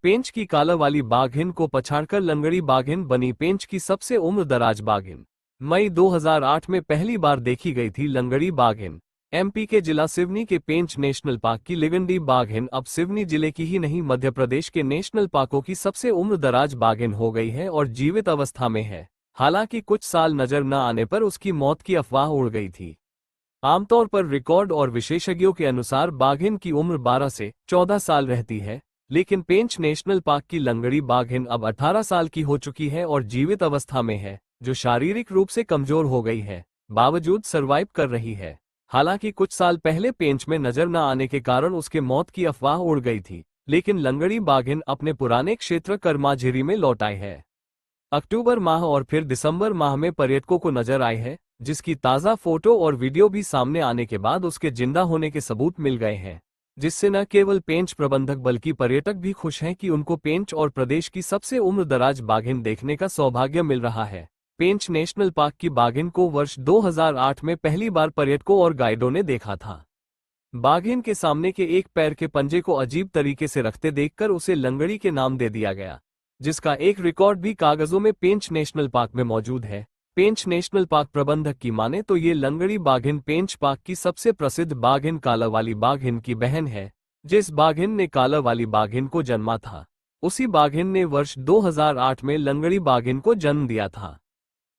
पेंच की कालावाली बाघिन को पछाड़कर लंगड़ी बाघिन बनी पेंच की सबसे उम्रदराज बाघिन। मई 2008 में पहली बार देखी गई थी लंगड़ी बाघिन। एमपी के जिला सिवनी के पेंच नेशनल पार्क की लिगंडी बाघिन अब सिवनी जिले की ही नहीं मध्य प्रदेश के नेशनल पार्कों की सबसे उम्रदराज बाघिन हो गई है और जीवित अवस्था में है। हालांकि कुछ साल नजर न आने पर उसकी मौत की अफवाह उड़ गई थी। आमतौर पर रिकॉर्ड और विशेषज्ञों के अनुसार बाघिन की उम्र 12 से 14 साल रहती है, लेकिन पेंच नेशनल पार्क की लंगड़ी बाघिन अब 18 साल की हो चुकी है और जीवित अवस्था में है, जो शारीरिक रूप से कमजोर हो गई है, बावजूद सरवाइव कर रही है। हालांकि कुछ साल पहले पेंच में नजर न आने के कारण उसके मौत की अफवाह उड़ गई थी, लेकिन लंगड़ी बाघिन अपने पुराने क्षेत्र करमाझिरी में लौट आई है। अक्टूबर माह और फिर दिसंबर माह में पर्यटकों को नजर आई है, जिसकी ताज़ा फोटो और वीडियो भी सामने आने के बाद उसके जिंदा होने के सबूत मिल गए हैं, जिससे न केवल पेंच प्रबंधक बल्कि पर्यटक भी खुश हैं कि उनको पेंच और प्रदेश की सबसे उम्रदराज बाघिन देखने का सौभाग्य मिल रहा है। पेंच नेशनल पार्क की बाघिन को वर्ष 2008 में पहली बार पर्यटकों और गाइडों ने देखा था। बाघिन के सामने के एक पैर के पंजे को अजीब तरीके से रखते देखकर उसे लंगड़ी के नाम दे दिया गया, जिसका एक रिकॉर्ड भी कागजों में पेंच नेशनल पार्क में मौजूद है। पेंच नेशनल पार्क प्रबंधक की माने तो ये लंगड़ी बाघिन पेंच पार्क की सबसे प्रसिद्ध बाघिन कालावाली बाघिन की बहन है। जिस बाघिन ने कालावाली बाघिन को जन्मा था, उसी बाघिन ने वर्ष 2008 में लंगड़ी बाघिन को जन्म दिया था।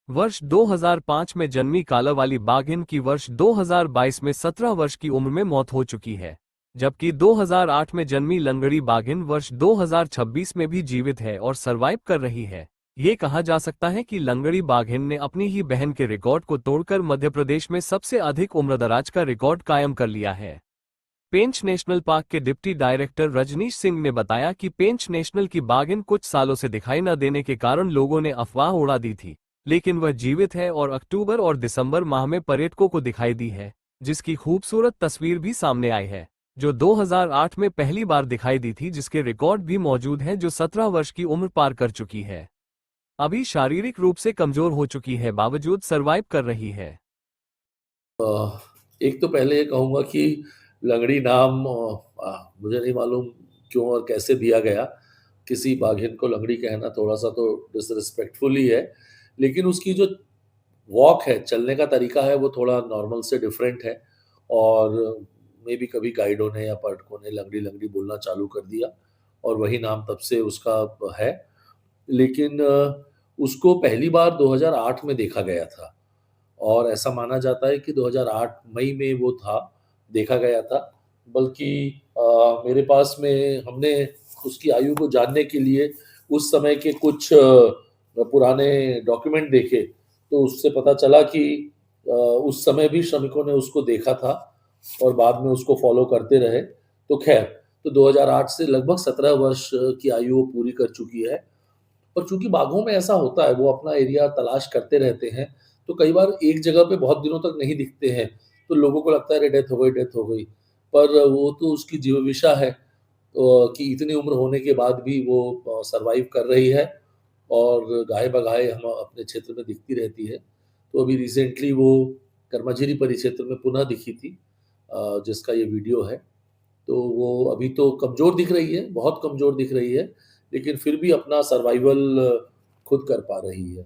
वर्ष 2005 में जन्मी कालावाली बाघिन की वर्ष 2022 में 17 वर्ष की उम्र में मौत हो चुकी है, जबकि 2008 में जन्मी लंगड़ी बाघिन वर्ष 2026 में भी जीवित है और सरवाइव कर रही है। ये कहा जा सकता है कि लंगड़ी बाघिन ने अपनी ही बहन के रिकॉर्ड को तोड़कर मध्य प्रदेश में सबसे अधिक उम्रदराज का रिकॉर्ड कायम कर लिया है। पेंच नेशनल पार्क के डिप्टी डायरेक्टर रजनीश सिंह ने बताया कि पेंच नेशनल की बाघिन कुछ सालों से दिखाई न देने के कारण लोगों ने अफवाह उड़ा दी थी, लेकिन वह जीवित है और अक्टूबर और दिसंबर माह में पर्यटकों को दिखाई दी है, जिसकी खूबसूरत तस्वीर भी सामने आई है, जो 2008 में पहली बार दिखाई दी थी, जिसके रिकॉर्ड भी मौजूद है, जो 17 वर्ष की उम्र पार कर चुकी है। अभी शारीरिक रूप से कमजोर हो चुकी है, बावजूद सरवाइव कर रही है। एक तो पहले ये कहूँगा कि लंगड़ी नाम मुझे नहीं मालूम क्यों और कैसे दिया गया। किसी बाघिन को लंगड़ी कहना थोड़ा-सा तो डिसरिस्पेक्टफुल ही है, लेकिन उसकी जो वॉक है, चलने का तरीका है, वो थोड़ा नॉर्मल से डिफरेंट है और मेबी कभी गाइडों ने या पर्यटकों ने लंगड़ी-लंगड़ी बोलना चालू कर दिया और वही नाम तब से उसका है। लेकिन उसको पहली बार 2008 में देखा गया था और ऐसा माना जाता है कि 2008 मई में वो था, देखा गया था। बल्कि मेरे पास में हमने उसकी आयु को जानने के लिए उस समय के कुछ पुराने डॉक्यूमेंट देखे, तो उससे पता चला कि उस समय भी श्रमिकों ने उसको देखा था और बाद में उसको फ़ॉलो करते रहे। तो ख़ैर, तो 2008 से लगभग 17 वर्ष की आयु वो पूरी कर चुकी है। और चूँकि बाघों में ऐसा होता है, वो अपना एरिया तलाश करते रहते हैं, तो कई बार एक जगह पे बहुत दिनों तक नहीं दिखते हैं, तो लोगों को लगता है अरे डेथ हो गई, डेथ हो गई। पर वो तो उसकी जीवविशा है कि इतनी उम्र होने के बाद भी वो सर्वाइव कर रही है और गाहे-बगाहे हम अपने क्षेत्र में दिखती रहती है। तो अभी रिसेंटली वो कर्मझिरी परिक्षेत्र में पुनः दिखी थी, जिसका ये वीडियो है। तो वो अभी तो कमज़ोर दिख रही है, बहुत कमज़ोर दिख रही है, लेकिन फिर भी अपना सर्वाइवल खुद कर पा रही है।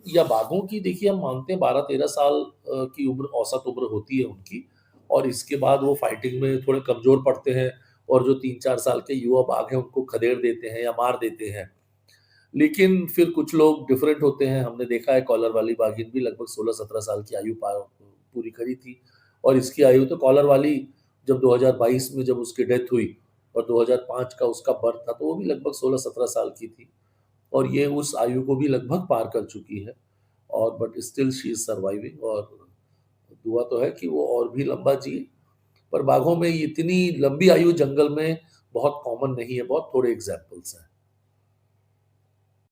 या बाघों की देखिए हम मानते हैं 12-13 साल की उम्र औसत उम्र होती है उनकी और इसके बाद वो फाइटिंग में थोड़े कमज़ोर पड़ते हैं और जो 3-4 साल के युवा बाघ हैं उनको खदेड़ देते हैं या मार देते हैं। लेकिन फिर कुछ लोग डिफरेंट होते हैं, हमने देखा है कॉलर वाली बाघिन भी लगभग 16-17 साल की आयु पूरी करी थी और इसकी आयु तो कॉलर वाली जब 2022 में जब उसकी डेथ हुई और 2005 का उसका बर्थ था, तो वो भी लगभग 16-17 साल की थी और ये उस आयु को भी लगभग पार कर चुकी है और but still she is surviving और दुआ तो है कि वो और भी लंबा जिए। पर बाघों में इतनी लंबी आयु जंगल में बहुत कॉमन नहीं है, बहुत थोड़े एग्ज़ाम्पल्स हैं।